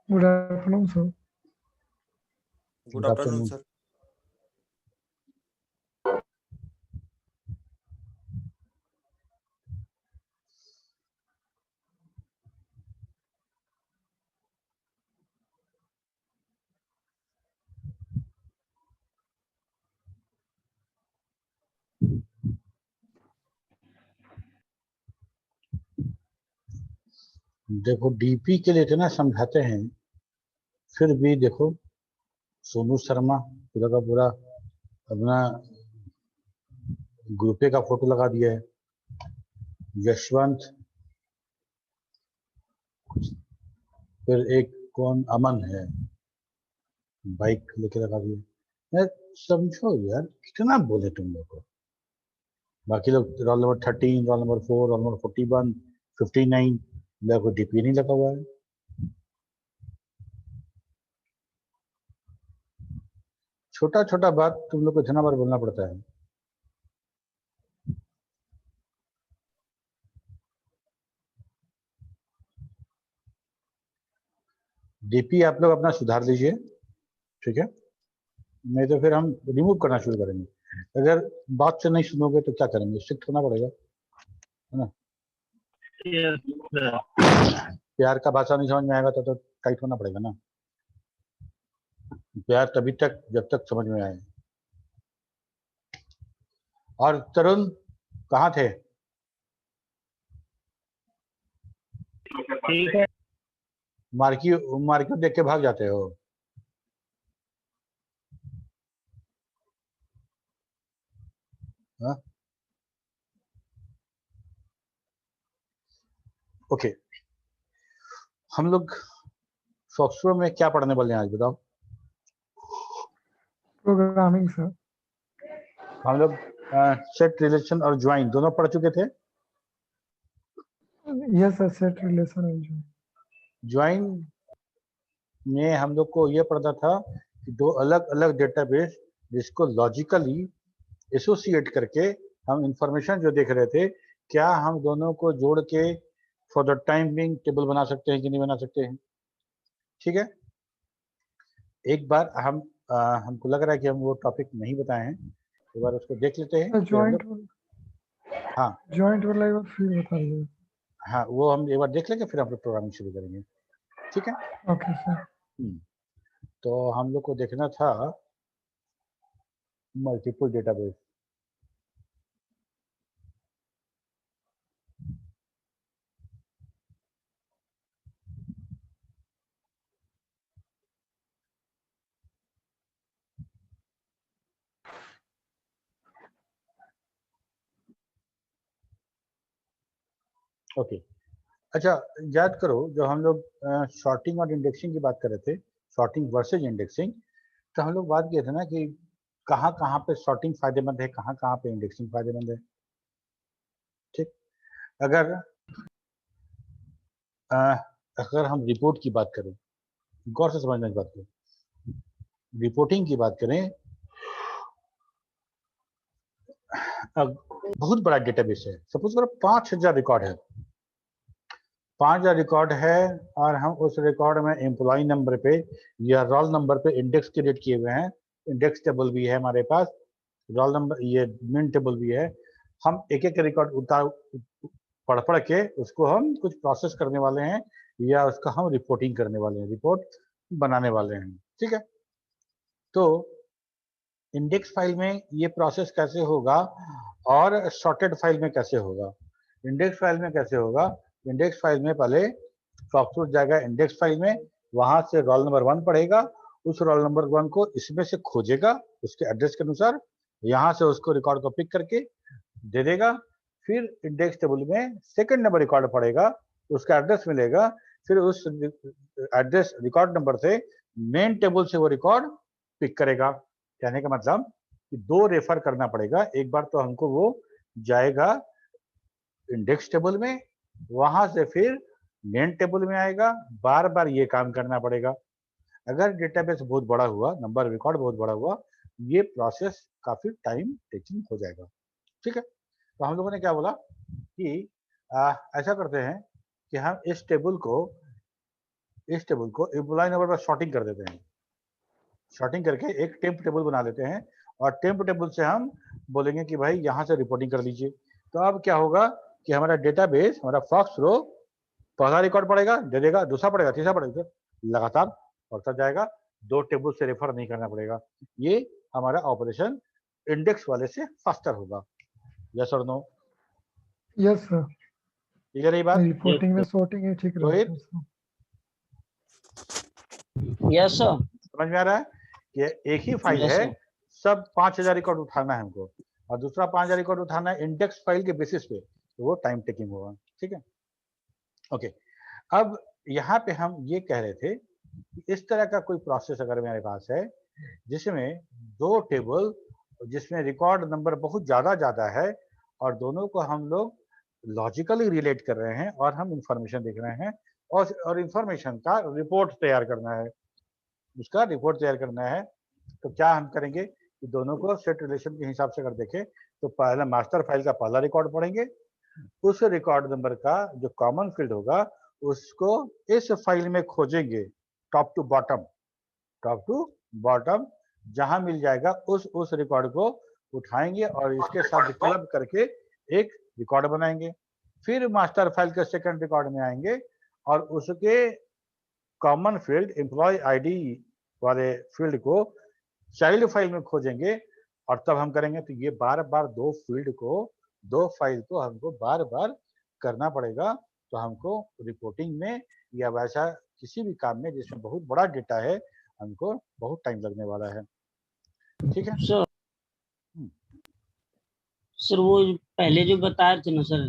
Good afternoon sir. Good afternoon sir. देखो DP के लिए इतना समझाते हैं, फिर भी देखो सोनू शर्मा पूरा का पूरा अपना ग्रुपे का फोटो लगा दिया है। यशवंत, फिर एक कौन अमन है, बाइक लेके लगा दिया। यार समझो यार, कितना बोले तुम लोग को। बाकी लोग roll number 13, roll number 4, roll number 41, 59, लोग डीपी नहीं लगा हुआ है। छोटा छोटा बात तुम लोग को इतना बार बोलना पड़ता है। डीपी आप लोग अपना सुधार लीजिए, ठीक है? नहीं तो फिर हम रिमूव करना शुरू करेंगे। अगर बात से नहीं सुनोगे तो क्या करेंगे, स्ट्रिक्ट होना पड़ेगा, है ना? प्यार का भाषा नहीं समझ में आएगा तो टाइट होना पड़ेगा ना। प्यार तभी तक जब तक समझ में आए। और तरुण कहाँ थे? ठीक है। मार्कियो देख के भाग जाते हो। हाँ, ओके। हम लोग सॉफ्टवेयर में क्या पढ़ने वाले हैं आज, बताओ? Programming sir. हम लोग सेट, रिलेशन और ज्वाइन दोनों पढ़ चुके थे। Yes sir, set relation and join में हम लोग को ये पढ़ना था कि दो अलग अलग डेटाबेस जिसको लॉजिकली एसोसिएट करके हम इंफॉर्मेशन जो देख रहे थे, क्या हम दोनों को जोड़ के for the time being table बना सकते हैं कि नहीं बना सकते हैं। ठीक है, एक बार हमको लग रहा है कि हम वो टॉपिक नहीं बताए हैं, एक बार उसको देख लेते हैं। ज्वाइंट। हाँ, ज्वाइंट वाला एक बार फिर बता दीजिए। हाँ, वो हम एक बार देख लेंगे, फिर हम लोग प्रोग्रामिंग शुरू करेंगे। ठीक है, ओके सर। तो हम लोग को देखना था मल्टीपल डेटाबेस। ओके, अच्छा याद करो, जो हम लोग शॉर्टिंग और इंडेक्सिंग की बात कर रहे थे, शॉर्टिंग वर्सेज इंडेक्सिंग, तो हम लोग बात किए थे ना कि कहाँ कहाँ पे शॉर्टिंग फायदेमंद है, कहाँ कहाँ पे इंडेक्सिंग फायदेमंद है। ठीक, अगर अगर हम रिपोर्ट की बात करें, गौर से समझने की बात करें, रिपोर्टिंग की बात करें, बहुत बड़ा डेटाबेस है। सपोज करो 5000 रिकॉर्ड है, 5000 रिकॉर्ड है, और हम उस रिकॉर्ड में एम्प्लॉय नंबर पे या रोल नंबर पे इंडेक्स क्रिएट किए हुए हैं। इंडेक्स टेबल भी है हमारे पास, रोल नंबर, ये मिन टेबल भी है। हम एक एक रिकॉर्ड पढ़ पढ़ के उसको हम कुछ प्रोसेस करने वाले हैं, या उसका हम रिपोर्टिंग करने वाले हैं, रिपोर्ट बनाने वाले हैं। ठीक है, तो इंडेक्स फाइल में ये प्रोसेस कैसे होगा और सॉर्टेड फाइल में कैसे होगा? इंडेक्स फाइल में कैसे होगा? इंडेक्स फाइल में पहले सॉफ्टवेयर जाएगा इंडेक्स फाइल में, वहां से रोल नंबर 1 पढ़ेगा, उस रोल नंबर 1 को इसमें से खोजेगा उसके एड्रेस के अनुसार, यहाँ से उसको रिकॉर्ड को पिक करके दे देगा। फिर इंडेक्स टेबल में सेकंड नंबर रिकॉर्ड पड़ेगा, उसका एड्रेस मिलेगा, फिर उस एड्रेस रिकॉर्ड नंबर से मेन टेबल से वो रिकॉर्ड पिक करेगा। कहने का मतलब कि 2 रेफर करना पड़ेगा। एक बार तो हमको वो जाएगा इंडेक्स टेबल में, वहां से फिर मेन टेबल में आएगा, बार बार ये काम करना पड़ेगा। अगर डेटाबेस बहुत बड़ा हुआ, नंबर रिकॉर्ड बहुत बड़ा हुआ, ये प्रोसेस काफी टाइम टेकिंग हो जाएगा। ठीक है, तो हम लोगों ने क्या बोला कि ऐसा करते हैं कि हम इस टेबल को इस टेबल को एम्प्लॉय नंबर पर सॉर्टिंग कर देते हैं, सॉर्टिंग करके एक टेम्प टेबल बना लेते हैं और टेम्प टेबल से हम बोलेंगे कि भाई यहाँ से रिपोर्टिंग कर लीजिए। तो अब क्या होगा कि हमारा डेटाबेस, हमारा फॉक्स रो पहला रिकॉर्ड पड़ेगा, दे देगा, दूसरा पड़ेगा, तीसरा पड़ेगा, लगातार बढ़ता जाएगा, दो टेबल से रेफर नहीं करना पड़ेगा। ये हमारा ऑपरेशन इंडेक्स वाले से फास्टर होगा। यस और नो? यस सर, क्लियर है ये बात? रिपोर्टिंग में सॉर्टिंग ही ठीक रोहित? रहता है सर। Yes sir. समझ में आ रहा है कि एक ही फाइल Yes, है, sir. सब 5000 रिकॉर्ड उठाना है हमको, और दूसरा 5000 रिकॉर्ड उठाना है इंडेक्स फाइल के बेसिस पे, तो वो टाइम टेकिंग होगा। ठीक है, ओके। अब यहाँ पे हम ये कह रहे थे कि इस तरह का कोई प्रोसेस अगर मेरे पास है जिसमें दो टेबल जिसमें रिकॉर्ड नंबर बहुत ज्यादा है और दोनों को हम लोग लॉजिकली रिलेट कर रहे हैं और हम इंफॉर्मेशन देख रहे हैं और इंफॉर्मेशन का रिपोर्ट तैयार करना है, उसका रिपोर्ट तैयार करना है, तो क्या हम करेंगे कि दोनों को सेट रिलेशन के हिसाब से अगर देखें तो पहला मास्टर फाइल का पहला रिकॉर्ड पढ़ेंगे, उस रिकॉर्ड नंबर का जो कॉमन फील्ड होगा उसको इस फाइल में खोजेंगे, टॉप टू बॉटम जहां मिल जाएगा उस रिकॉर्ड को उठाएंगे और इसके साथ क्लब करके एक रिकॉर्ड बनाएंगे। फिर मास्टर फाइल के सेकंड रिकॉर्ड में आएंगे और उसके कॉमन फील्ड एम्प्लॉय आईडी वाले फील्ड को चाइल्ड फाइल में खोजेंगे और तब हम करेंगे। तो ये बार बार दो फाइल को हमको बार बार करना पड़ेगा, तो हमको रिपोर्टिंग में या वैसा किसी भी काम में जिसमें बहुत बड़ा डेटा है हमको बहुत टाइम लगने वाला है। ठीक है सर, सर वो पहले जो बताए थे ना सर,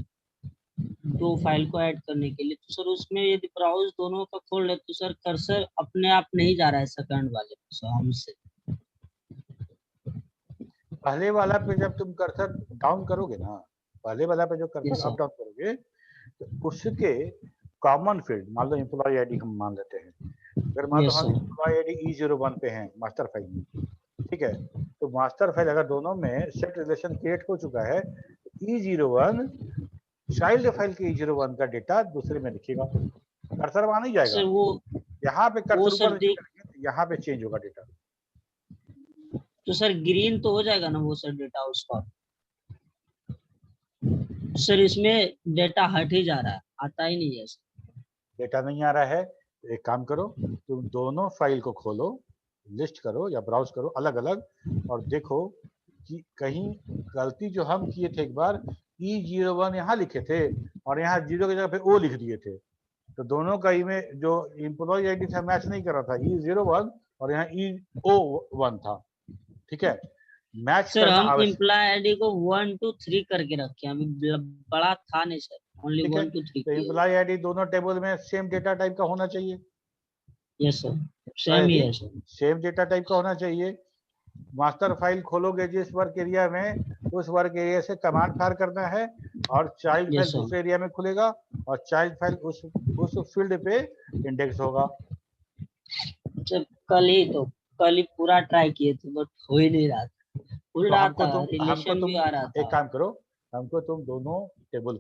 दो फाइल को ऐड करने के लिए, तो सर उसमें यदि ब्राउज दोनों का खोल ले तो सर कर्सर अपने आप नहीं जा रहा है सेकंड वाले पे, सर हमसे। पहले वाला पे जब तुम कर्सर डाउन करोगे ना, पहले वाला पे जो Yes, cursor sir. Up down करोगे तो उसके कॉमन फील्ड, मान लो एम्प्लॉय आईडी हम मान लेते हैं, अगर मान लो Yes, हम sir. एम्प्लॉय आईडी E01 पे हैं मास्टर फाइल में, ठीक है, तो मास्टर फाइल अगर दोनों में सेट रिलेशन क्रिएट हो चुका है, E01 चाइल्ड फाइल के E01 का डेटा दूसरे में लिखेगा, कर्सर वहां नहीं जाएगा, सर वो यहाँ पे कर्सर सर ऊपर करेंगे तो यहाँ पे चेंज होगा डेटा। तो सर ग्रीन तो हो जाएगा ना वो सर डेटा उसका? सर इसमें डेटा हट ही जा रहा है, आता ही नहीं है सर। डेटा नहीं आ रहा है तो एक काम करो, तुम दोनों फाइल को खोलो, लिस्ट करो या ब्राउज करो अलग अलग और देखो कि कहीं गलती जो हम किए थे, एक बार E01 यहाँ लिखे थे और यहाँ 0 की जगह पे O लिख दिए थे, तो दोनों का में जो एम्प्लॉय आईडी था मैच नहीं कर रहा था, E01 और यहाँ E01 था। ठीक है, मैच सर करना हम आवश्यक। एम्प्लॉय आईडी को 1 2 3 करके रखे हैं, अभी बड़ा था नहीं सर, ओनली ठीक है, 1 2 3 तो एम्प्लॉय आईडी दोनों टेबल में सेम डेटा टाइप का होना चाहिए। यस सर, सेम ही है सर। सेम डेटा टाइप का होना चाहिए। मास्टर फाइल खोलोगे जिस वर्क एरिया में, उस वर्क एरिया से कमांड फायर करना है और चाइल्ड फाइल Yes, sir. दूसरे एरिया में खुलेगा और चाइल्ड फाइल उस फील्ड पे इंडेक्स होगा। सर कल ही पूरा ट्राई किए थे बट हो ही नहीं रहा था, खुल तो रहा हमको था, रिलेशन भी आ रहा एक था। काम करो, हमको तुम दोनों टेबल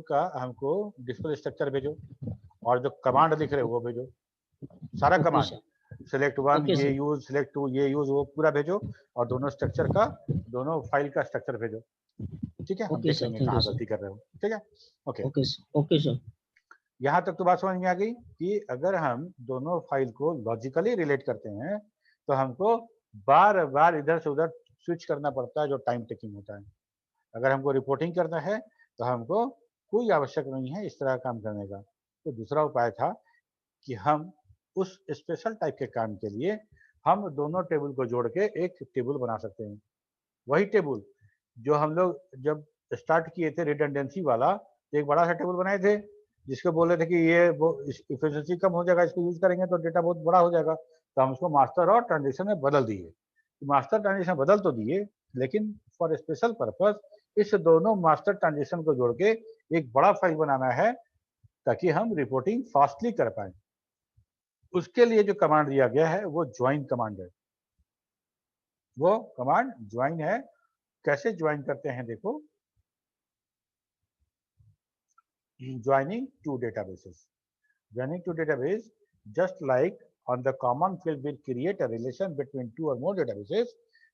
का हमको डिस्प्ले स्ट्रक्चर भेजो और जो कमांड लिख रहे हो वो भेजो, सारा okay command, sir. Select 1 Okay, ये sir. यूज, सिलेक्ट 2 ये यूज, वो पूरा भेजो और दोनों स्ट्रक्चर का, दोनों फाइल का स्ट्रक्चर भेजो। ठीक है, हम Okay, देख sir. लेंगे Thank कहाँ you, sir. गलती कर रहे हो। ठीक है, okay. Okay sir, okay sir. यहाँ तक तो बात समझ में आ गई कि अगर हम दोनों फाइल को लॉजिकली रिलेट करते हैं तो हमको बार बार इधर से उधर स्विच करना पड़ता है, जो टाइम टेकिंग होता है। अगर हमको रिपोर्टिंग करना है तो हमको कोई आवश्यक नहीं है इस तरह काम करने का। तो दूसरा उपाय था कि हम उस स्पेशल टाइप के काम के लिए हम दोनों टेबल को जोड़ के एक टेबल बना सकते हैं। वही टेबल जो हम लोग जब स्टार्ट किए थे रिडंडेंसी वाला, तो एक बड़ा सा टेबल बनाए थे जिसको बोले थे कि ये इफिशिएंसी कम हो जाएगा, इसको यूज करेंगे तो डेटा बहुत बड़ा हो जाएगा, तो हम उसको मास्टर और ट्रांजिशन में बदल दिए। मास्टर ट्रांजिशन बदल तो दिए, लेकिन फॉर स्पेशल पर्पस इस दोनों मास्टर ट्रांजिशन को जोड़ के एक बड़ा फाइल बनाना है ताकि हम रिपोर्टिंग फास्टली कर पाए। उसके लिए जो कमांड दिया गया है वो ज्वाइन कमांड है। वो कमांड ज्वाइन है। कैसे ज्वाइन करते हैं देखो, joining two databases. Joining two database, just like on the common field will create a relation between two or more databases,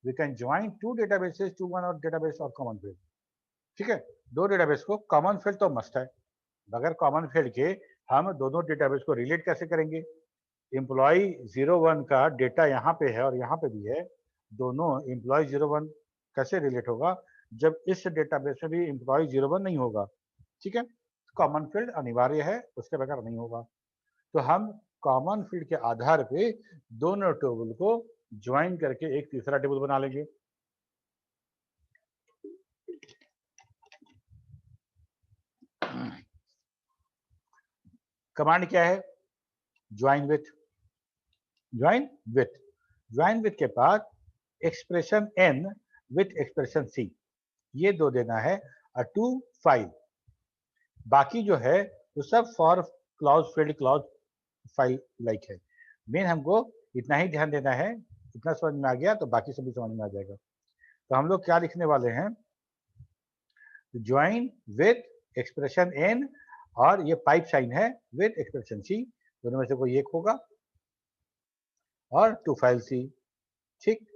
we can join two databases to one or database or common field. ठीक है, दो database को common field तो must है, बगैर common field के हम दोनों डेटाबेस को रिलेट कैसे करेंगे? एम्प्लॉय 01 का डेटा यहाँ पे है और यहाँ पे भी है, दोनों एम्प्लॉय 01 कैसे रिलेट होगा जब इस डेटाबेस में भी एम्प्लॉय 01 नहीं होगा? ठीक है, कॉमन फील्ड अनिवार्य है, उसके बगैर नहीं होगा। तो हम कॉमन फील्ड के आधार पे दोनों टेबल को ज्वाइन करके एक तीसरा टेबल बना लेंगे। कमांड क्या है? Join with. Join with, join with के बाद एक्सप्रेशन एन विथ एक्सप्रेशन सी, ये दो देना है टू फाइल। बाकी जो है वो सब for clause field clause file like है। मेन हमको इतना ही ध्यान देना है, इतना समझ में आ गया तो बाकी सभी समझ में आ जाएगा। तो हम लोग क्या लिखने वाले हैं? ज्वाइन विथ एक्सप्रेशन एन और ये पाइप साइन है विथ एक्सप्रेशन सी, दोनों में से कोई एक होगा, और टू फाइल सी। ठीक,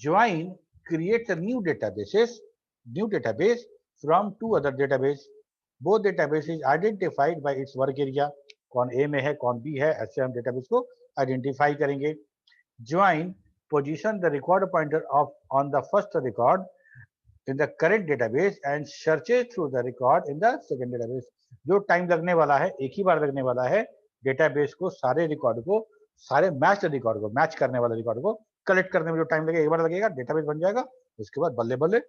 join create new database from two other database, both database is identified by its work area, कौन ए में है कौन बी है, ऐसे हम डेटाबेस को आइडेंटिफाई करेंगे। Join position the record pointer of on the first record in the current database and searches through the record in the second database। जो टाइम लगने वाला है, एक ही बार लगने वाला है, डेटाबेस को सारे रिकॉर्ड को, सारे मैच रिकॉर्ड को, मैच करने वाले रिकॉर्ड को कलेक्ट करने में जो टाइम लगेगा, एक बार लगेगा, डेटाबेस बन जाएगा, उसके बाद बल्ले बल्ले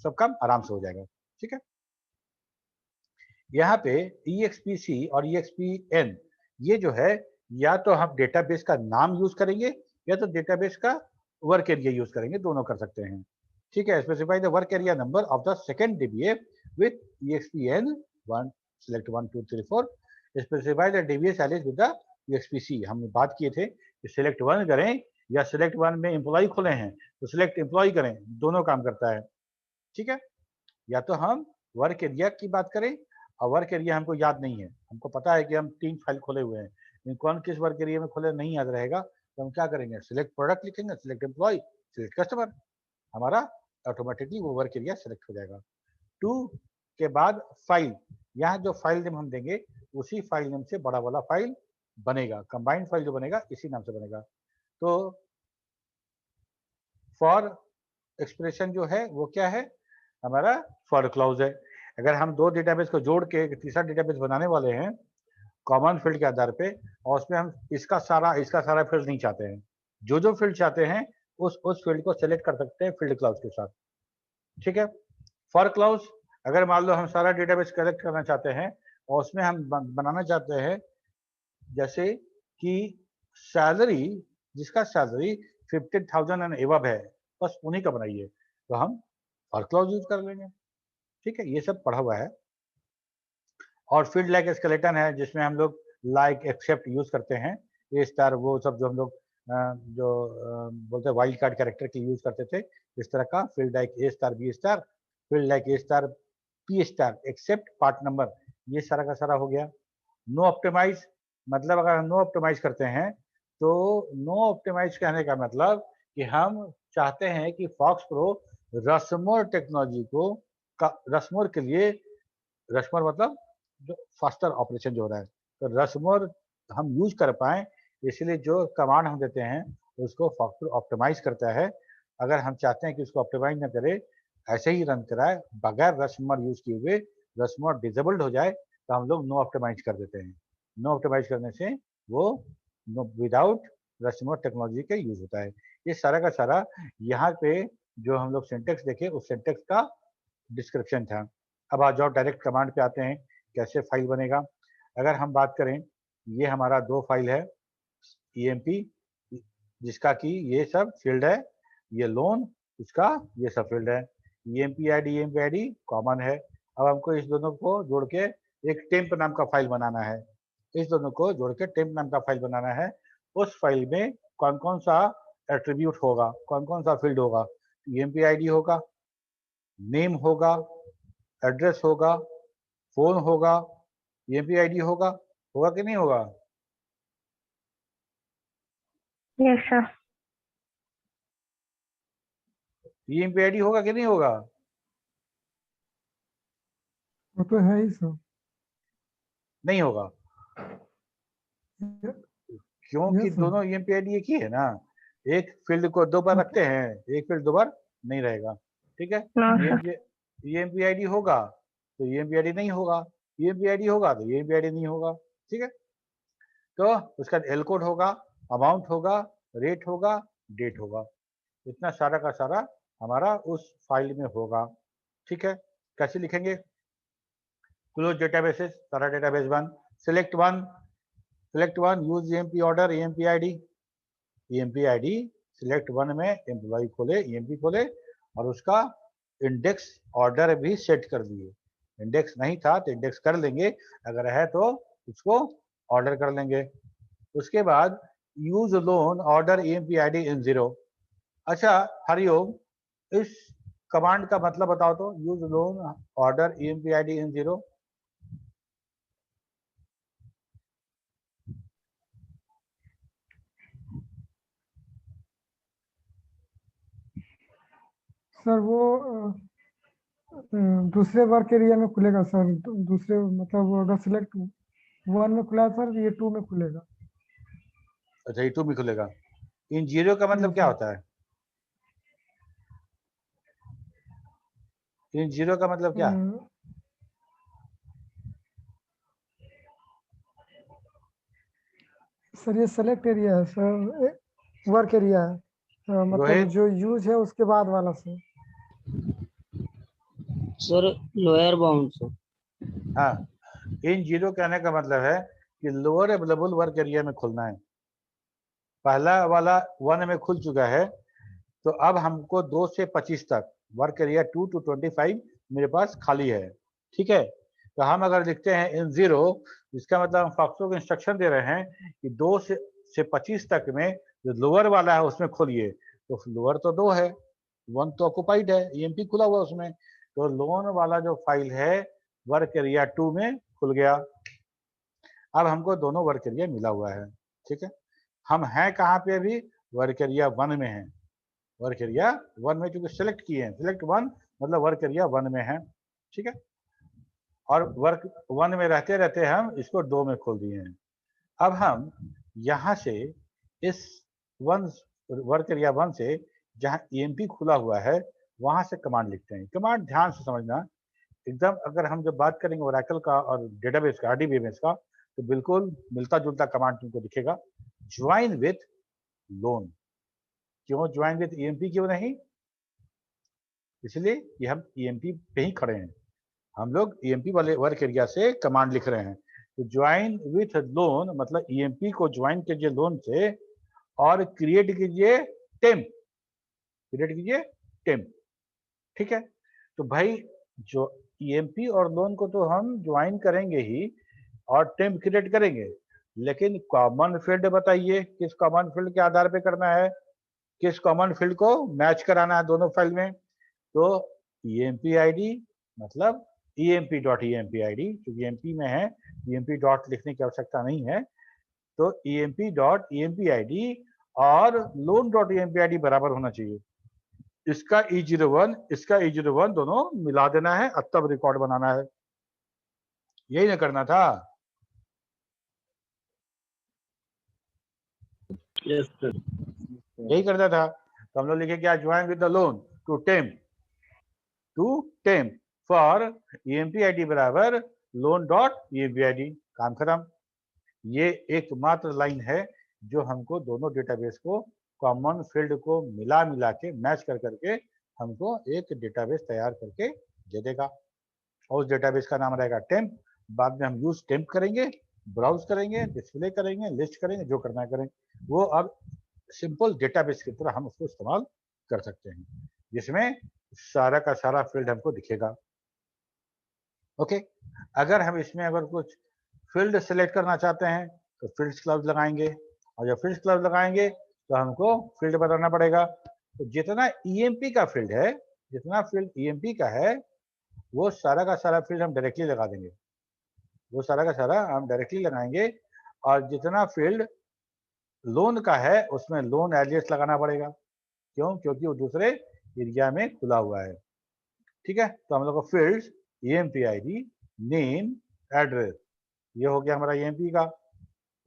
सब काम आराम से हो जाएगा। ठीक है, यहाँ पे EXPC और EXPN ये जो है, या तो हम डेटाबेस का नाम यूज करेंगे या तो डेटाबेस का वर्क एरिया यूज करेंगे, दोनों कर सकते हैं। ठीक है, specify the work area number of the second DBA with EXPN 1, select 1 2 3 4, specify the DBA alias with the EXPC। हमने बात किए थे कि सिलेक्ट 1 करें या सिलेक्ट 1 में एम्प्लॉय खुले हैं तो सिलेक्ट एम्प्लॉय करें, दोनों काम करता है। ठीक है, या तो हम वर्क एरिया की बात करें, और वर्क एरिया हमको याद नहीं है, हमको पता है कि हम 3 फाइल खोले हुए हैं, लेकिन कौन किस वर्क एरिया में खोले नहीं याद रहेगा, तो हम क्या करेंगे? सिलेक्ट प्रोडक्ट लिखेंगे, सिलेक्ट एम्प्लॉय, सिलेक्ट कस्टमर, हमारा ऑटोमेटिकली वो वर्क एरिया सेलेक्ट हो जाएगा। 2 के बाद फाइल, यहाँ जो फाइल नेम हम देंगे उसी फाइल नेम से बड़ा वाला फाइल बनेगा, कंबाइंड फाइल जो बनेगा इसी नाम से बनेगा। तो फॉर एक्सप्रेशन जो है वो क्या है? हमारा फॉर क्लॉज है। अगर हम दो डेटाबेस को जोड़ के तीसरा डेटाबेस बनाने वाले हैं कॉमन फील्ड के आधार पे, और उसमें हम इसका सारा फील्ड नहीं चाहते हैं, जो फील्ड चाहते हैं उस फील्ड को सेलेक्ट कर सकते हैं फील्ड क्लाउज के साथ। ठीक है, फॉर क्लाउज अगर मान लो हम सारा डेटाबेस कलेक्ट करना चाहते हैं और उसमें हम बनाना चाहते हैं जैसे कि सैलरी, जिसका सैलरी 50,000 एंड एबव है, बस उन्हीं का बनाइए, तो हम फॉर क्लाउज यूज कर लेंगे। ठीक है, ये सब पढ़ा हुआ है। और फील्ड लाइक स्केलेटन है जिसमें हम लोग लाइक एक्सेप्ट यूज करते हैं, ये स्टार वो सब जो हम लोग बोलते हैं वाइल्ड कार्ड कैरेक्टर के यूज करते थे, इस तरह का field like a star B star, field like a star P star except part number, ये सारा का सारा हो गया। नो ऑप्टिमाइज, मतलब अगर हम नो ऑप्टिमाइज करते हैं तो नो ऑप्टिमाइज कहने का मतलब कि हम चाहते हैं कि फॉक्स प्रो रसमोर टेक्नोलॉजी को रसमोर के लिए, रसमोर मतलब जो फास्टर ऑपरेशन जो हो रहा है, तो रसमोर हम यूज कर पाए, इसलिए जो कमांड हम देते हैं उसको फॉक्स प्रो ऑप्टिमाइज करता है। अगर हम चाहते हैं कि उसको ऑप्टिमाइज न करे, ऐसे ही रन कराए बगैर रसमोर यूज किए हुए, रसमोर डिसेबल्ड हो जाए, तो हम लोग नो ऑप्टिमाइज कर देते हैं। नो ऑप्टिमाइज करने से वो विदाउट रसमोर टेक्नोलॉजी का यूज होता है। ये सारा का सारा यहाँ पे जो हम लोग सिंटेक्स देखे उस सिंटेक्स का डिस्क्रिप्शन था। अब आ जाओ डायरेक्ट कमांड पे आते हैं, कैसे फाइल बनेगा। अगर हम बात करें, ये हमारा 2 फाइल है, EMP जिसका कि ये सब फील्ड है, ये लोन इसका ये सब फील्ड है, EMP ID कॉमन है। अब हमको इस दोनों को जोड़ के एक टेम्प नाम का फाइल बनाना है, इस दोनों को जोड़ के टेम्प नाम का फाइल बनाना है। उस फाइल में कौन कौन सा एट्रीब्यूट होगा, कौन कौन सा फील्ड होगा? EMP ID होगा, नेम होगा, एड्रेस होगा, फोन होगा, ईएमपी आईडी होगा, होगा कि नहीं होगा? Yes sir. ईएमपी आईडी होगा कि नहीं होगा? वो तो है ही सर। नहीं होगा, क्योंकि यस सर। दोनों ईएमपी आईडी एक ही है ना। एक फील्ड को दो बार रखते हैं, एक फील्ड दो बार नहीं रहेगा, ठीक है। No sir. ईएमपी आईडी होगा तो ईएमपी आईडी नहीं होगा, ईएमपी आईडी होगा तो ईएमपी आईडी नहीं होगा, ठीक है। तो उसका एल कोड होगा, अमाउंट होगा, रेट होगा, डेट होगा, इतना सारा का सारा हमारा उस फाइल में होगा, ठीक है। कैसे लिखेंगे? क्लोज डेटाबेसेस, सारा database one, select one, use EMP order, EMP ID select one में एम्प्लॉय खोले, ईएमपी खोले और उसका इंडेक्स ऑर्डर भी सेट कर दिए। इंडेक्स नहीं था तो इंडेक्स कर लेंगे, अगर है तो उसको ऑर्डर कर लेंगे। उसके बाद use loan order EMP ID in zero. अच्छा हरिओम, इस कमांड का मतलब बताओ तो, use loan order EMP ID in zero. Sir वो दूसरे वर्क एरिया में खुलेगा सर। दूसरे मतलब वो अगर सिलेक्ट 1 में खुला है सर, ये 2 में खुलेगा। अच्छा ये 2 भी खुलेगा। इन जीरो का मतलब क्या होता है? इन जीरो का मतलब क्या? सर ये सेलेक्ट एरिया है सर, वर्क एरिया है। मतलब रोहित? जो यूज है उसके बाद वाला sir. Sir lower bound sir. हाँ, इन जीरो कहने का मतलब है कि लोअर अवेलेबल वर्क एरिया में खुलना है। पहला वाला 1 में खुल चुका है, तो अब हमको 2 से 25 तक वर्क एरिया 2 to 25 मेरे पास खाली है, ठीक है। तो हम अगर लिखते हैं इन जीरो, इसका मतलब हम फॉक्सो को इंस्ट्रक्शन दे रहे हैं कि 2 से 25 तक में जो लोअर वाला है उसमें खोलिए। तो लोअर तो 2 है, 1 तो ऑक्युपाइड है, ईएमपी खुला हुआ उसमें, तो लोन वाला जो फाइल है वर्क एरिया 2 में खुल गया। अब हमको दोनों वर्क एरिया मिला हुआ है, ठीक है। हम हैं कहाँ पे अभी? वर्क एरिया 1 में हैं। वर्क एरिया 1 में चूंकि सेलेक्ट किए हैं, सिलेक्ट 1 मतलब वर्क एरिया 1 में है, ठीक है। और वर्क 1 में रहते रहते हम इसको 2 में खोल दिए हैं। अब हम यहाँ से इस वर्क एरिया 1 से जहाँ ईएमपी खुला हुआ है वहां से कमांड लिखते हैं। कमांड ध्यान से समझना एकदम, अगर हम जब बात करेंगे ओरेकल का और डेटाबेस का, आरडीबीएमएस का, तो बिल्कुल मिलता जुलता कमांड तुमको दिखेगा। Join with loan. क्यों ज्वाइन विथ ईएमपी क्यों नहीं? इसलिए कि हम ईएमपी पे ही खड़े हैं, हम लोग ईएमपी वाले वर्क एरिया से कमांड लिख रहे हैं। तो ज्वाइन विथ लोन मतलब ईएमपी को ज्वाइन कीजिए लोन से और क्रिएट कीजिए टेम्प, ठीक है। तो भाई जो ईएमपी और लोन को तो हम ज्वाइन करेंगे ही और टेम्प क्रिएट करेंगे, लेकिन कॉमन फील्ड बताइए, किस कॉमन फील्ड के आधार पे करना है, किस कॉमन फील्ड को मैच कराना है दोनों फाइल में। तो ईएमपी आईडी मतलब ईएमपी डॉट ईएमपी आईडी, क्योंकि ईएमपी में है ईएमपी डॉट लिखने की आवश्यकता नहीं है। तो ईएमपी डॉट ईएमपी आईडी और लोन डॉट ईएमपी आईडी बराबर होना चाहिए। इसका E01 इसका E01 दोनों मिला देना है, अब तब रिकॉर्ड बनाना है। यही ना करना था? Yes sir. यही करना था। तो हम लोग लिखे क्या? Join with the loan to temp for EMP ID बराबर लोन डॉट ईएमपी आईडी। काम खत्म। ये एकमात्र लाइन है जो हमको दोनों डेटाबेस को कॉमन फील्ड को मिला के मैच कर करके हमको एक डेटाबेस तैयार करके दे देगा। और उस डेटाबेस का नाम रहेगा टेम्प। बाद में हम यूज टेम्प करेंगे, ब्राउज करेंगे, डिस्प्ले करेंगे, लिस्ट करेंगे, जो करना है करेंगे। वो अब सिंपल डेटाबेस की तरह हम उसको इस्तेमाल कर सकते हैं, जिसमें सारा का सारा फील्ड हमको दिखेगा। ओके, अगर हम इसमें अगर कुछ फील्ड सेलेक्ट करना चाहते हैं तो फील्ड्स क्लब लगाएंगे, और जब फील्ड्स क्लब लगाएंगे तो हमको फील्ड बताना पड़ेगा। तो जितना ईएमपी का फील्ड है, जितना फील्ड ईएमपी का है, वो सारा का सारा फील्ड हम डायरेक्टली लगा देंगे। वो सारा का सारा हम डायरेक्टली लगाएंगे, और जितना फील्ड लोन का है उसमें लोन एलियास लगाना पड़ेगा। क्यों? क्योंकि वो दूसरे एरिया में खुला हुआ है। ठीक है, तो हम लोग को fields EMP ID, name, address, ये हो गया हमारा ईएमपी का।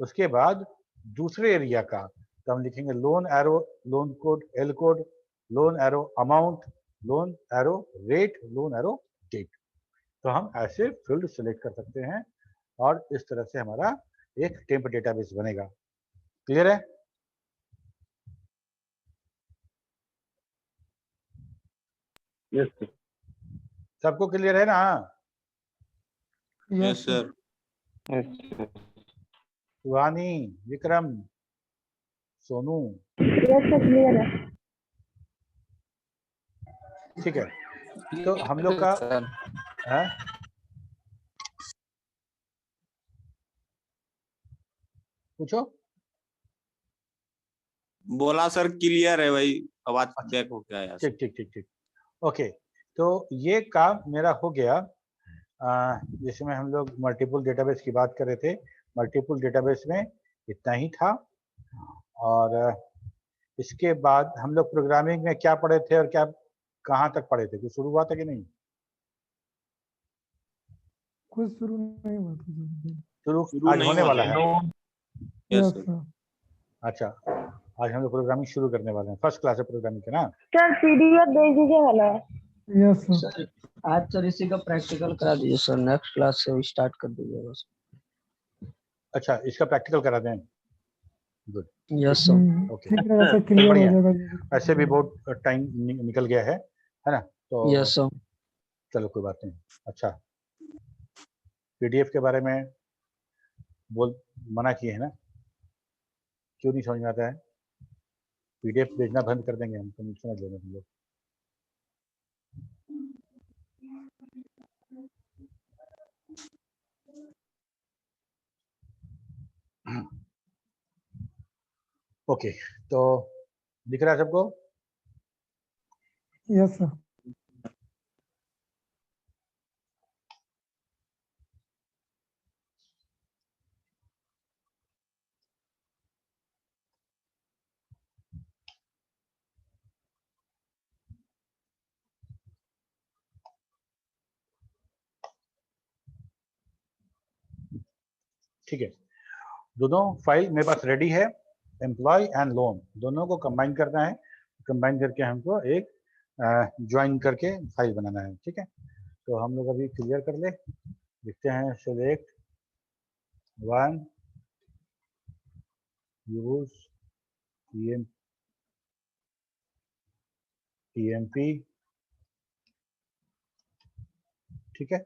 उसके बाद दूसरे एरिया का तो हम लिखेंगे loan arrow, loan code, L code, loan arrow amount, loan arrow rate, loan arrow date. तो हम ऐसे फील्ड सेलेक्ट कर सकते हैं और इस तरह से हमारा एक टेम्प डेटाबेस बनेगा। क्लियर है? Yes sir. सबको क्लियर है ना? Yes sir. Suhani, Vikram, Sonu, yes sir, clear है। ठीक है। तो हम लोग का है, पूछो। बोला सर क्लियर है भाई, आवाज बैक हो गया यार। ठीक ठीक ठीक ठीक, ओके। तो ये काम मेरा हो गया, जिसमें हम लोग मल्टीपल डेटाबेस की बात कर रहे थे। मल्टीपल डेटाबेस में इतना ही था। और इसके बाद हम लोग प्रोग्रामिंग में क्या पढ़े थे और क्या कहाँ तक पढ़े थे? कुछ शुरू हुआ था कि नहीं? कुछ शुरू नहीं हुआ था सर। शुरू आज होने वाला है। Yes yes sir. अच्छा, आज हम लोग प्रोग्रामिंग शुरू करने वाले हैं। फर्स्ट क्लास है प्रोग्रामिंग का ना? सर पीडीएफ भेज दीजिए वाला है। Yes sir. सर आज सर इसी का प्रैक्टिकल करा दीजिए सर, नेक्स्ट क्लास से स्टार्ट कर दीजिए बस। अच्छा, इसका प्रैक्टिकल करा दें? Good, yes sir. ओके, ठीक रहेगा सर, क्लियर हो बढ़िया। जाएगा। ऐसे भी बहुत टाइम निकल गया है ना? तो यस सर। चलो कोई बात नहीं। अच्छा, पीडीएफ के बारे में बोल मना किए है ना? क्यों नहीं समझ में आता है? पीडीएफ भेजना बंद कर देंगे हम, तुम समझ लेना तुम लोग। ओके, तो दिख रहा है सबको? Yes sir. ठीक है, दोनों फाइल मेरे पास रेडी है। एम्प्लॉय एंड लोन दोनों को कंबाइन करना है। कंबाइन करके हमको एक ज्वाइन करके फाइल बनाना है। ठीक है, तो हम लोग अभी क्लियर कर ले, लिखते हैं सेलेक्ट वन, यूज ईएमपी, ठीक है,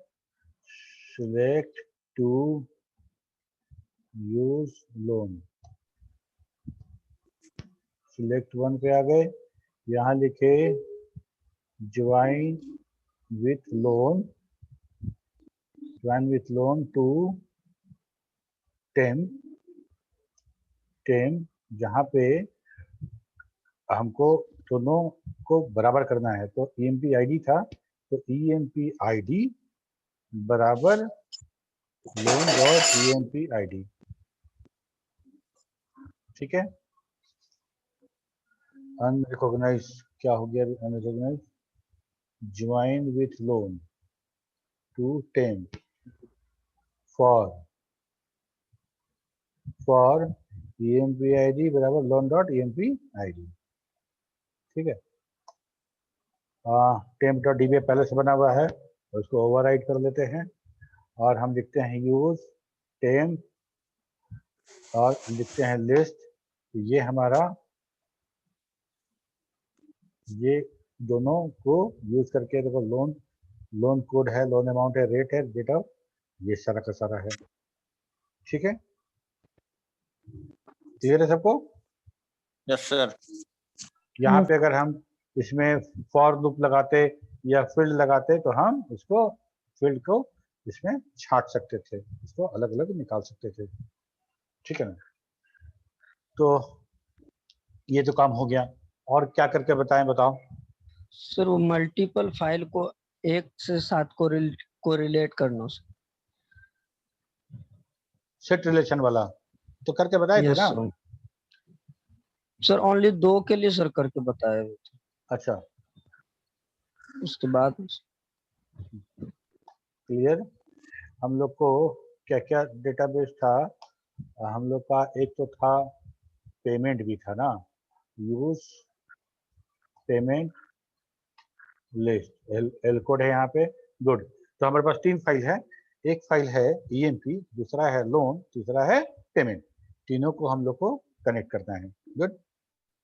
select two use loan. Select one पे आ गए, यहाँ लिखे join with loan, join with loan to temp, जहाँ पे हमको दोनों को बराबर करना है। तो ईएमपी आईडी था, तो ईएमपी आईडी बराबर लोन डॉट ईएमपी आईडी। ठीक है, अनरिकॉग्नाइज क्या हो गया? Unrecognise join with loan to temp for EMP ID बराबर लोन डॉट ईएमपी आईडी। ठीक है, टेम डॉट डीबी पहले से बना हुआ है, उसको ओवरराइड कर लेते हैं और हम लिखते हैं यूज टेम और लिखते हैं लिस्ट। ये हमारा, ये दोनों को यूज करके देखो, लोन कोड है, लोन अमाउंट है, रेट है, डेट ऑफ, ये सारा का सारा है। ठीक है, क्लियर है सबको? Yes sir. यहाँ पे अगर हम इसमें फॉर लूप लगाते या फील्ड लगाते तो हम इसको फील्ड को इसमें छाट सकते थे, इसको अलग अलग निकाल सकते थे। ठीक है ना? तो ये तो काम हो गया, और क्या करके बताएं, बताओ। सर वो मल्टीपल फाइल को एक से साथ को रिलेट करना सर। सेट रिलेशन वाला, तो करके बताए थे यस ना। सर। सर ओनली 2 के लिए सर करके बताया हुआ था। अच्छा, उसके बाद क्लियर। हम लोग को क्या क्या डेटाबेस था, हम लोग का एक तो था पेमेंट भी था ना, use payment list, L code है यहाँ पे, गुड। तो हमारे पास 3 फाइल है, एक फाइल है ईएमपी, दूसरा है लोन, तीसरा है पेमेंट। तीनों को हम लोग को कनेक्ट करना है, गुड,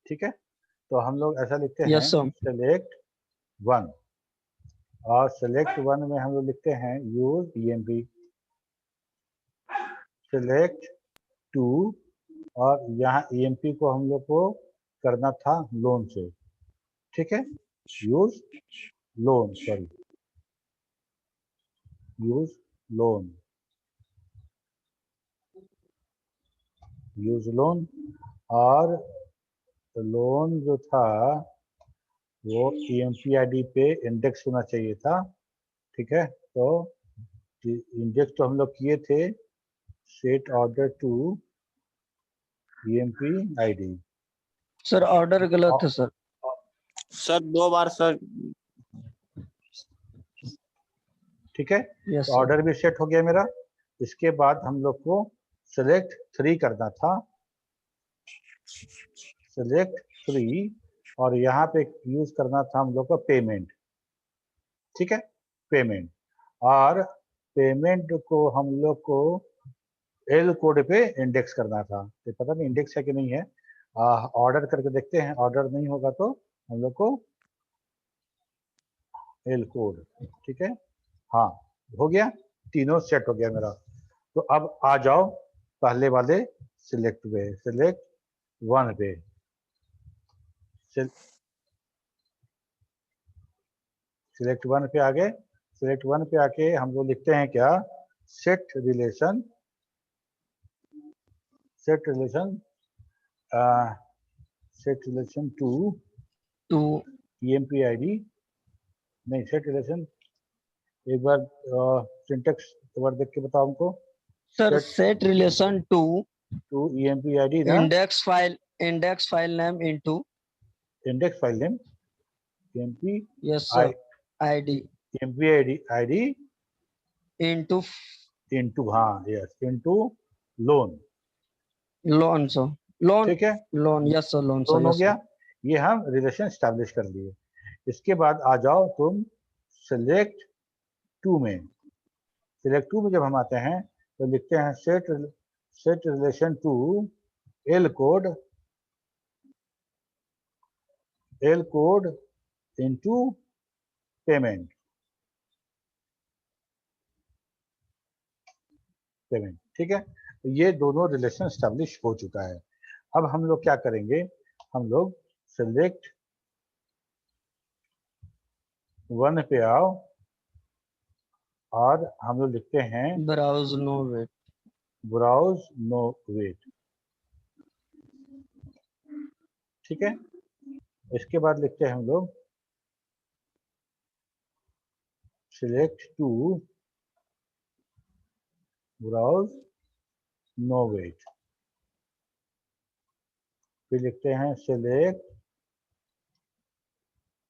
ठीक है। तो हम लोग ऐसा लिखते हैं यस सर। सेलेक्ट वन, और सेलेक्ट वन में हम लोग लिखते हैं यूज ईएमपी, सेलेक्ट टू, और यहाँ ईएमपी को हम लोग को करना था लोन से, ठीक है, use loan, sorry, use loan, use loan. और लोन जो था वो ईएमपी आईडी पे इंडेक्स होना चाहिए था, ठीक है। तो इंडेक्स तो हम लोग किए थे set order to EMP ID. Sir order गलत है सर। सर 2 बार सर। ठीक है, यस तो सर। ऑर्डर भी सेट हो गया मेरा। इसके बाद हम लोग को सेलेक्ट 3 करना था, सेलेक्ट 3, और यहाँ पे यूज करना था हम लोग को पेमेंट, ठीक है, पेमेंट। और पेमेंट को हम लोग को एल कोड पे इंडेक्स करना था, तो पता नहीं इंडेक्स है कि नहीं है, ऑर्डर करके देखते हैं, ऑर्डर नहीं होगा तो हम लोग को एल कोड, ठीक है, हाँ हो गया, तीनों सेट हो गया मेरा। तो अब आ जाओ पहले वाले सिलेक्ट पे, सिलेक्ट वन पे, सिलेक्ट वन पे आ गए। सिलेक्ट वन पे आके हम लोग लिखते हैं क्या, set relation, set relation, set relation to to EMP ID, नहीं सेट रिलेशन, एक बार सिंटेक्स एक बार देख के बताओ हमको। Sir set set relation to to EMP ID ना, index file name into, index file name EMP yes I, sir, ID EMP ID into into, हाँ yes, into loan, loan sir, loan, ठीक है, loan, yes sir, loan sir, loan हो yes गया। Sir. ये हम relation establish कर लिए। इसके बाद आ जाओ तुम सिलेक्ट टू में, सिलेक्ट टू में जब हम आते हैं तो लिखते हैं set relation to L code, L code into payment, payment, ठीक है। तो ये दोनों रिलेशन स्टैब्लिश हो चुका है। अब हम लोग क्या करेंगे, हम लोग सिलेक्ट वन पे आओ, और हम लोग लिखते हैं browse no wait, browse no wait, ठीक है। इसके बाद लिखते हैं हम लोग select two browse no wait, फिर लिखते हैं select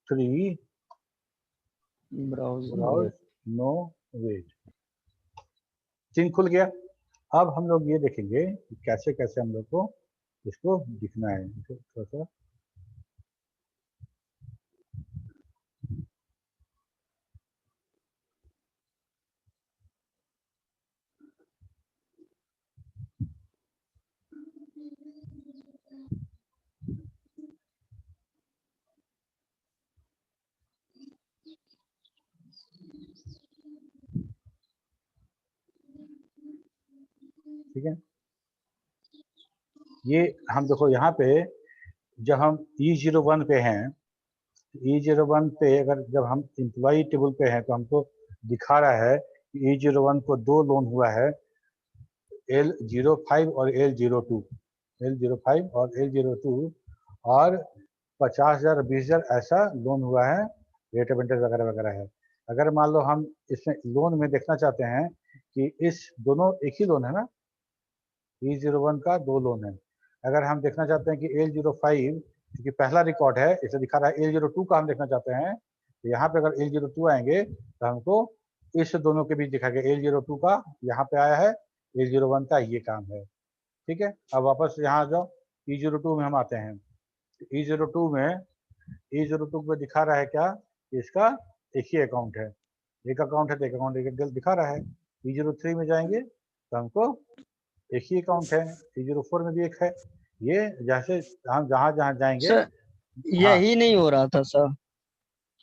3 browse no browse wait. No wait, 3 खुल गया। अब हम लोग ये देखेंगे कि कैसे कैसे हम लोग को इसको दिखना है, थोड़ा सा ठीक है। ये हम देखो यहाँ पे जब हम E01 पे हैं, E01 पे अगर जब हम एम्प्लॉय टेबल पे हैं तो हमको दिखा रहा है कि E01 को 2 लोन हुआ है, L05 और L02, L05 और L02, और 50,000 20,000 ऐसा लोन हुआ है, रेट ऑफ इंटरेस्ट वगैरह वगैरह है। अगर मान लो हम इसमें लोन में देखना चाहते हैं कि इस दोनों एक ही लोन है ना, E01 का 2 लोन है। अगर हम देखना चाहते हैं कि L05 क्योंकि पहला रिकॉर्ड है इसे दिखा रहा है, L02 का हम देखना चाहते हैं तो यहाँ पे अगर L02 आएंगे तो हमको इस दोनों के बीच दिखाएगा। L02 का यहाँ पे आया है, L01 का ये काम है। ठीक है, अब वापस यहाँ आ जाओ, E02 में हम आते हैं। E02 में दिखा रहा है क्या, इसका एक ही अकाउंट है, एक अकाउंट है तो एक अकाउंट एक दिखा रहा है। E03 में जाएंगे तो हमको एक ही अकाउंट है, E04 में भी एक है। ये जैसे हम जहाँ जहाँ जाएंगे सर यही नहीं हो रहा था सर।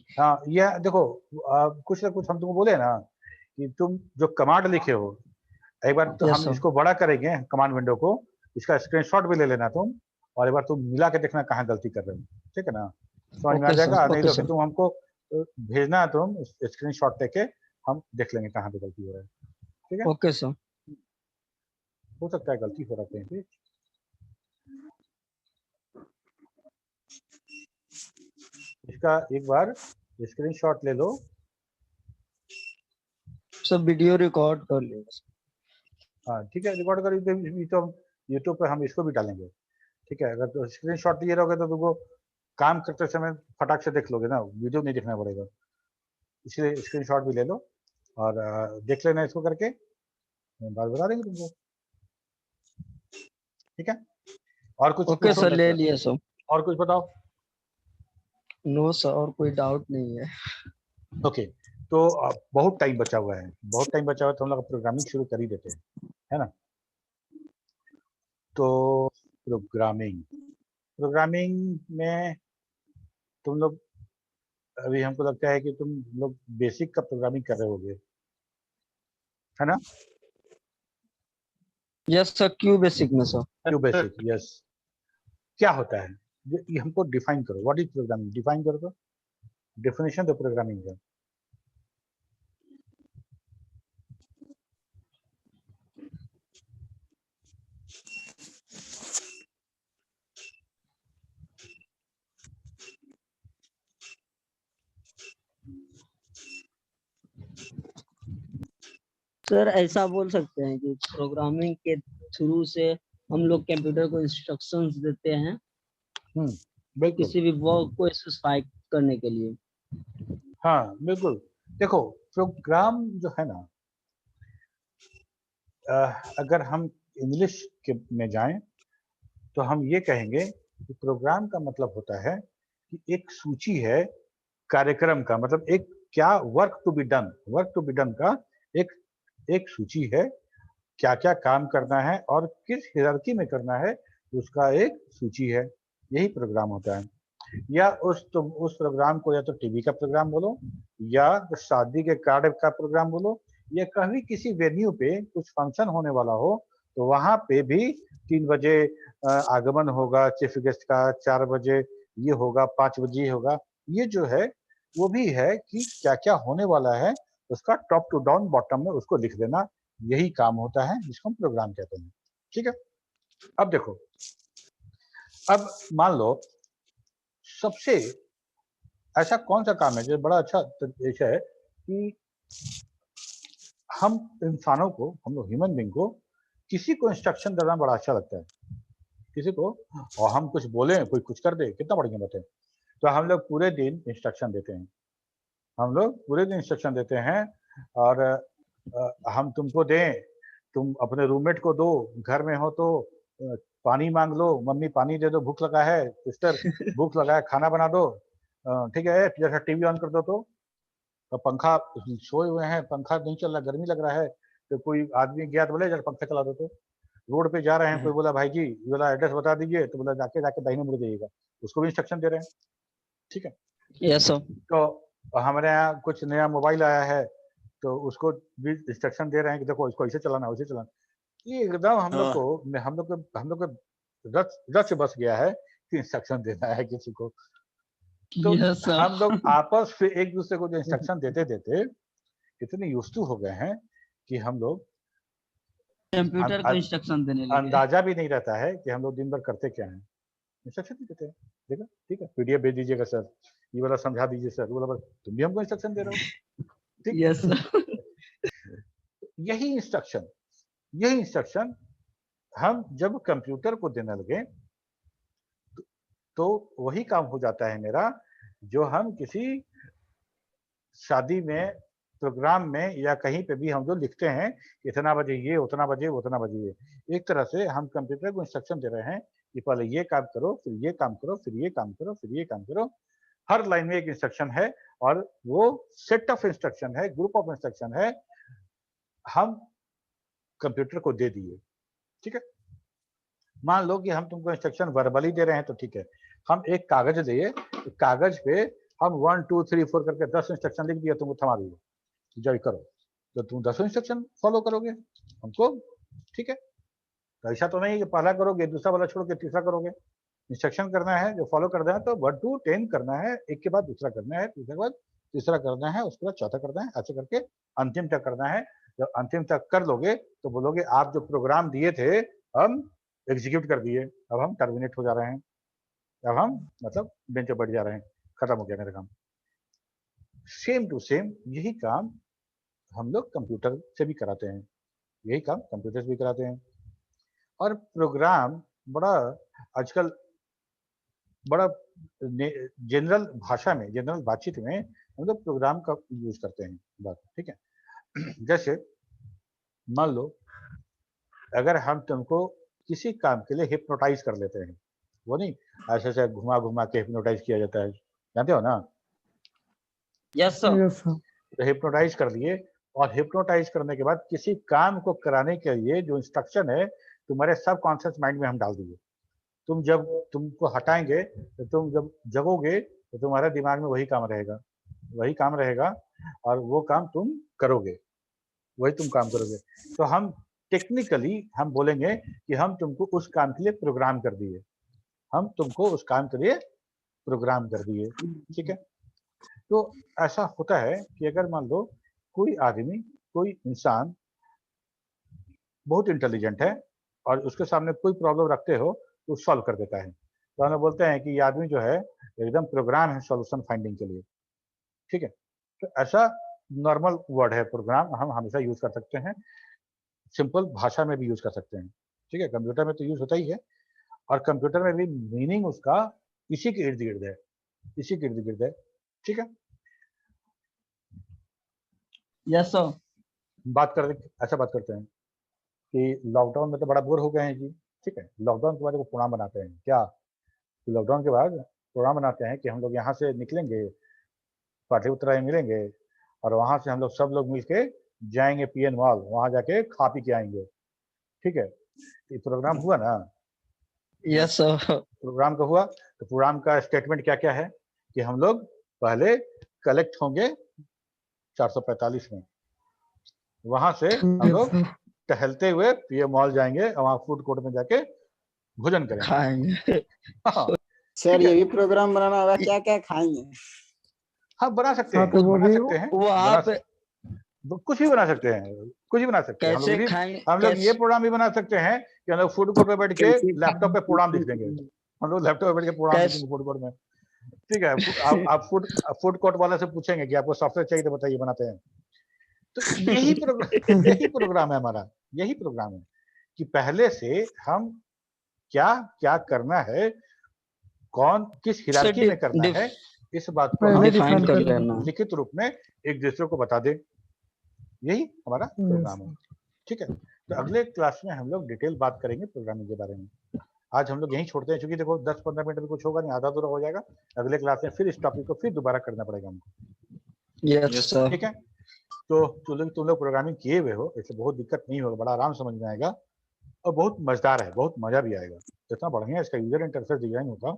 हाँ, यह देखो कुछ ना कुछ हम तुमको बोले ना कि तुम जो कमांड लिखे हो एक बार तो Yes, हम sir. इसको बड़ा करेंगे कमांड विंडो को, इसका स्क्रीनशॉट भी ले लेना तुम और एक बार तुम मिला के देखना कहाँ गलती कर रहे हो। ठीक है ना, समझ में आ Okay, sir. जाएगा। नहीं Okay, तो sir. फिर तुम हमको भेजना, तुम स्क्रीनशॉट लेके हम देख लेंगे कहाँ पे गलती हो रहा है। ठीक है, ओके सर। हो सकता है गलती हो रहा है कहीं पे। इसका एक बार स्क्रीनशॉट ले लो। सब वीडियो रिकॉर्ड कर लेगा। हाँ ठीक है, रिकॉर्ड कर तो यूट्यूब पे हम इसको भी डालेंगे। ठीक है, अगर तो स्क्रीनशॉट लिए रहोगे तो तुमको काम करते समय फटाक से देख लोगे ना, वीडियो नहीं देखना पड़ेगा। इसलिए स्क्रीनशॉट भी ले लो और देख लेना इसको करके, बात बता देंगे तुमको। ठीक है, और कुछ ओके पूछो? सर, ले लिया सर। और कुछ बताओ? नो सर, और कोई डाउट नहीं है। ओके, तो बहुत टाइम बचा हुआ है, बहुत टाइम बचा हुआ है तो हम लोग प्रोग्रामिंग शुरू कर ही देते हैं, है ना। तो प्रोग्रामिंग में तुम लोग अभी हमको लगता है कि तुम लोग बेसिक का प्रोग्रामिंग कर रहे होगे, है ना। यस सर, क्यू बेसिक में सर। Q basic, yes. क्या होता है ये हमको डिफाइन करो। व्हाट इज प्रोग्रामिंग, डिफाइन करो तो, डेफिनेशन दो प्रोग्रामिंग का। सर ऐसा बोल सकते हैं कि प्रोग्रामिंग के थ्रू से हम लोग कंप्यूटर को इंस्ट्रक्शंस देते हैं बिल्कुल, किसी भी वर्क को स्पेसिफाई करने के लिए। हाँ बिल्कुल। देखो प्रोग्राम जो है ना, अगर हम इंग्लिश के में जाएं तो हम ये कहेंगे कि प्रोग्राम का मतलब होता है कि एक सूची है कार्यक्रम का, मतलब एक क्या work to be done, work to be done का एक सूची है, क्या क्या काम करना है और किस हियरार्की में करना है उसका एक सूची है, यही प्रोग्राम होता है। या उस प्रोग्राम को या तो टीवी का प्रोग्राम बोलो, या शादी के कार्ड का प्रोग्राम बोलो, या कभी किसी वेन्यू पे कुछ फंक्शन होने वाला हो तो वहां पे भी 3 बजे आगमन होगा चीफ गेस्ट का, 4 बजे ये होगा, 5 बजे ये होगा। ये जो है वो भी है कि क्या क्या होने वाला है उसका टॉप टू डाउन बॉटम में उसको लिख देना, यही काम होता है जिसको हम प्रोग्राम कहते हैं। ठीक है, अब देखो, अब मान लो सबसे ऐसा कौन सा काम है जो बड़ा अच्छा है कि हम इंसानों को, हम लोग ह्यूमन बीइंग को किसी को इंस्ट्रक्शन देना बड़ा अच्छा लगता है, किसी को, और हम कुछ बोले कोई कुछ कर दे, कितना बढ़िया बात है। तो हम लोग पूरे दिन इंस्ट्रक्शन देते हैं, हम लोग पूरे दिन इंस्ट्रक्शन देते हैं और हम तुमको दें, तुम अपने रूममेट को दो, घर में हो तो पानी मांग लो, मम्मी पानी दे दो, भूख लगा है, सिस्टर भूख लगा है, खाना बना दो, ठीक है, जैसा टीवी ऑन कर दो तो पंखा, सोए हुए हैं पंखा नहीं चल रहा, गर्मी लग रहा है, तो कोई आदमी गया तो बोले जरा पंखा चला दो। तो रोड पे जा रहे हैं, कोई बोला भाई जी ये वाला एड्रेस बता दीजिए, तो बोला जाके दाहिने मुड़ जाइएगा, उसको भी इंस्ट्रक्शन दे रहे हैं। ठीक है, यस सर। तो हमारे यहाँ कुछ नया मोबाइल आया है तो उसको भी इंस्ट्रक्शन दे रहे हैं कि देखो इसको ऐसे चलाना, वैसे चलाना। ये एकदम हम लोग को रच बस गया है कि इंस्ट्रक्शन देना है किसी को। तो यस सर। हम लोग आपस में एक दूसरे को जो इंस्ट्रक्शन देते देते इतने यूज्ड टू हो गए हैं कि हम लोग कंप्यूटर को इंस्ट्रक्शन देने लगे। अंदाजा भी नहीं रहता है कि हम लोग दिन भर करते क्या हैं, इंस्ट्रक्शन ही देते हैं। देखा, ठीक है, पीडीएफ भेज दीजिएगा सर, ये वाला समझा दीजिए सर, वो वाला, तुम भी हमको इंस्ट्रक्शन दे रहे हो। ठीक, यस सर। यही इंस्ट्रक्शन हम जब कंप्यूटर को देने लगे तो वही काम हो जाता है मेरा जो हम किसी शादी में, प्रोग्राम में या कहीं पे भी हम जो लिखते हैं, इतना बजे ये, उतना बजे उतना बजे ये। एक तरह से हम कंप्यूटर को इंस्ट्रक्शन दे रहे हैं कि पहले ये काम करो, फिर ये काम करो, फिर ये काम करो, फिर ये काम करो। हर लाइन में एक इंस्ट्रक्शन है और वो सेट ऑफ इंस्ट्रक्शन है, ग्रुप ऑफ इंस्ट्रक्शन है, हम कंप्यूटर को दे दिए। ठीक है, मान लो कि हम तुमको इंस्ट्रक्शन वर्बली दे रहे हैं तो ठीक है, हम एक कागज दिए, कागज पे हम 1 2 3 4 करके 10 इंस्ट्रक्शन लिख दिया, तुमको थमा दिए, जॉय करो, तो तुम 10 इंस्ट्रक्शन फॉलो करोगे हमको। ठीक है, तो ऐसा तो नहीं कि पहला करोगे दूसरा वाला छोड़ के तीसरा करोगे। इंस्ट्रक्शन करना है, जो फॉलो करना है तो 1 to 10 करना है, एक के बाद दूसरा करना है, दूसरे के बाद तीसरा करना है, उसके बाद चौथा करना है, ऐसे करके अंतिम तक करना है। जब अंतिम तक कर लोगे तो बोलोगे आप जो प्रोग्राम दिए थे हम एग्जीक्यूट कर दिए, अब हम टर्मिनेट हो जा रहे हैं, अब हम मतलब बेंच पे बैठ जा रहे हैं, खत्म हो गया मेरा काम। सेम टू सेम यही काम हम लोग कंप्यूटर से भी कराते हैं, यही काम कंप्यूटर से भी कराते हैं। और प्रोग्राम बड़ा आजकल बड़ा जनरल भाषा में, जनरल बातचीत में हम लोग प्रोग्राम का यूज करते हैं बात। ठीक है, जैसे मान लो अगर हम तुमको किसी काम के लिए हिप्नोटाइज कर लेते हैं, वो नहीं ऐसे ऐसे घुमा घुमा के हिप्नोटाइज किया जाता है, जानते हो ना? Yes sir. Yes sir. तो हिप्नोटाइज कर दिए और हिप्नोटाइज करने के बाद किसी काम को कराने के लिए जो इंस्ट्रक्शन है तुम्हारे सब कॉन्शियस माइंड में हम डाल दिए। तुम जब तुमको हटाएंगे तो तुम जब जगोगे तो तुम्हारे दिमाग में वही काम रहेगा, वही काम रहेगा और वो काम तुम करोगे, वही तुम काम करोगे। तो हम टेक्निकली हम बोलेंगे कि हम तुमको उस काम के लिए प्रोग्राम कर दिए, हम तुमको उस काम के लिए प्रोग्राम कर दिए। ठीक है, तो ऐसा होता है कि अगर मान लो कोई आदमी, कोई इंसान बहुत इंटेलिजेंट है और उसके सामने कोई प्रॉब्लम रखते हो तो सॉल्व कर देता है, तो हम बोलते हैं कि ये आदमी जो है एकदम प्रोग्राम है सॉल्यूशन फाइंडिंग के लिए। ठीक है, तो ऐसा नॉर्मल वर्ड है प्रोग्राम, हम हमेशा यूज कर सकते हैं, सिंपल भाषा में भी यूज कर सकते हैं। ठीक है, कंप्यूटर में तो यूज होता ही है और कंप्यूटर में भी मीनिंग उसका इसी के इर्द गिर्द है, इसी के इर्द गिर्द है। ठीक है, यस सर। बात करते हैं कि लॉकडाउन में तो बड़ा बोर हो गए हैं जी। ठीक है, लॉकडाउन के बाद वो प्रोग्राम बनाते हैं क्या, तो लॉकडाउन के बाद प्रोग्राम बनाते हैं कि हम लोग यहाँ से निकलेंगे, पाटलिपुत्र मिलेंगे और वहां से हम लोग सब लोग मिलके जाएंगे पीएन मॉल, वहां जाके खा पी के आएंगे। ठीक है, ये प्रोग्राम हुआ ना? Yes sir. प्रोग्राम का हुआ, तो प्रोग्राम का स्टेटमेंट क्या क्या है कि हम लोग पहले कलेक्ट होंगे 445 में, वहां से हम यस लोग सर। टहलते हुए पीएम मॉल जाएंगे और वहां फूड कोर्ट में जाके भोजन करेंगे। खाएंगे। हाँ, सर ठीक है। ये भी प्रोग्राम बनाना होगा, क्या क्या खाएंगे? हाँ बना सकते हैं, साथ में वो बना भी सकते हैं, वो आप कुछ भी बना सकते हैं, कुछ भी बना सकते हैं। कैसे खाएंगे? हम लोग ये प्रोग्राम भी बना सकते हैं कि हम लोग फूड कोर्ट में बैठ के कैसे लैपटॉप पे प्रोग्राम लिख देंगे, हम लोग लैपटॉप पे बैठ के प्रोग्राम लिखेंगे फूड कोर्ट में। ठीक है, आप फूड कोर्ट वाले से पूछेंगे कि आपको सॉफ्टवेयर चाहिए तो बताइए, बनाते हैं। तो यही प्रोग्राम है हमारा, यही प्रोग्राम है कि पहले से हम क्या क्या करना है, कौन किस हिरार्की में करना है, इस बात को हम पहले डिफाइन कर लेना। लेना। लिखित रूप में एक दूसरे को बता दें, यही हमारा प्रोग्राम है। ठीक है, तो अगले क्लास में हम लोग डिटेल बात करेंगे प्रोग्रामिंग के बारे में। आज हम लोग यहीं छोड़ते हैं, क्योंकि देखो 10-15 मिनट में कुछ होगा नहीं, आधा अधूरा हो जाएगा। अगले क्लास में फिर इस टॉपिक को फिर दोबारा करना पड़ेगा हमको। Yes sir. ठीक है, तो तुम लोग प्रोग्रामिंग किए हुए हो, इसलिए बहुत दिक्कत नहीं होगा, बड़ा आराम समझ में आएगा और बहुत मजेदार है, बहुत मजा भी आएगा। इतना बढ़िया इसका यूजर इंटरफेस डिजाइन होता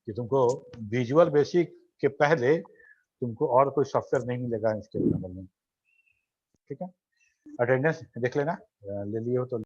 कि तुमको विजुअल बेसिक के पहले तुमको और कोई सॉफ्टवेयर नहीं मिलेगा इसके अंदर में। ठीक है, अटेंडेंस देख लेना, ले लिए हो तो